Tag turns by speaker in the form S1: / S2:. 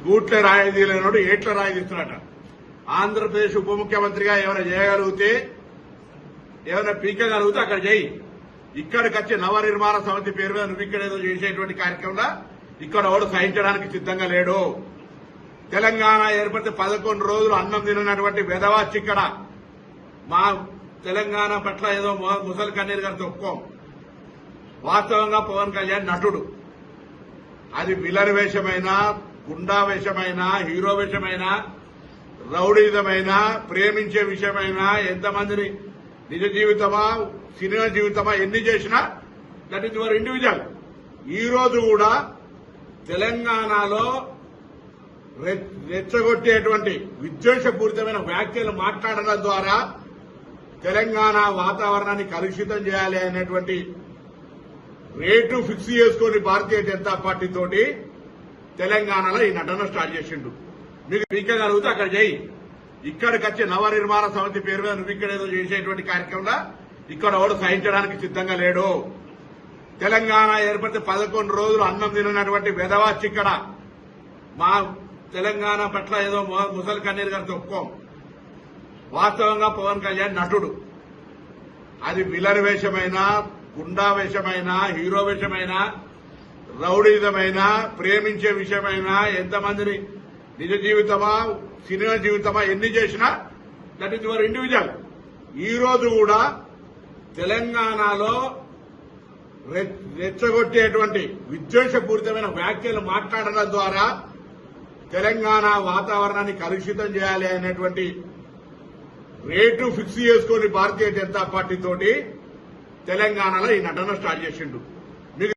S1: గూట్ల రాయి తీయలేనోడు ఏట్ల రాయి తీస్తున్నట. ఆంధ్రప్రదేశ్ ఉప ముఖ్యమంత్రిగా ఏమైనా చేయగలిగితే, ఏమైనా పీకగలిగితే అక్కడ చేయి. ఇక్కడికి వచ్చి నవనిర్మాణ సమితి పేరు మీద నువ్వు ఇక్కడేదో చేసేటువంటి కార్యక్రమంలో ఇక్కడ ఎవడు సహించడానికి సిద్ధంగా లేడు. తెలంగాణ ఏర్పడితే 11 రోజులు అన్నం తినటువంటి వెధవాచి ఇక్కడ మా తెలంగాణ పట్ల ఏదో ముసలి కన్నీరు గారితో ఒప్పుకోం. వాస్తవంగా పవన్ కళ్యాణ్ నటుడు. అది విలన్ వేషమైనా, గుండా వేషమైనా, హీరో వేషమైనా, రౌడీజమైనా, ప్రేమించే విషయమైనా, ఎంతమందిని నిజ జీవితమా సినిమా జీవితమా ఎన్ని చేసినా దట్ ఈస్ యువర్ ఇండివిజువల్. ఈ రోజు కూడా తెలంగాణలో రెచ్చగొట్టేటువంటి విద్వేషపూరితమైన వ్యాఖ్యలు మాట్లాడడం ద్వారా తెలంగాణ వాతావరణాన్ని కలుషితం చేయాలి అనేటువంటి రేటు ఫిక్స్ చేసుకుని భారతీయ జనతా పార్టీ తోటి తెలంగాణలో ఈ నటన స్టార్ట్ చేసిండు. మీకు పీకగలిగితే అక్కడ చేయి. ఇక్కడికి వచ్చి నవనిర్మాణ సమితి పేరు మీద నువ్వు ఇక్కడేదో చేసేటువంటి కార్యక్రమంలో ఇక్కడ ఎవడు సహించడానికి సిద్ధంగా లేడు. తెలంగాణ ఏర్పడితే 11 రోజులు అన్నం తినటువంటి వెధవాచి ఇక్కడ మా తెలంగాణ పట్ల ఏదో ముసలి కన్నీరు గారితో ఒప్పుకోం. వాస్తవంగా పవన్ కళ్యాణ్ నటుడు. అది విలన్ వేషమైనా, గుండా వేషమైనా, హీరో వేషమైనా, రౌడీజమైనా, ప్రేమించే విషయమైనా, ఎంతమందిని నిజ జీవితమా సినిమా జీవితమా ఎన్ని చేసినా దట్ ఈస్ యువర్ ఇండివిజువల్. ఈ రోజు కూడా తెలంగాణలో రెచ్చగొట్టేటువంటి విద్వేషపూరితమైన వ్యాఖ్యలు మాట్లాడడం ద్వారా తెలంగాణ వాతావరణాన్ని కలుషితం చేయాలి అనేటువంటి రేటు ఫిక్స్ చేసుకుని భారతీయ జనతా పార్టీ తోటి తెలంగాణలో ఈ నటన స్టార్ట్ చేసిండు.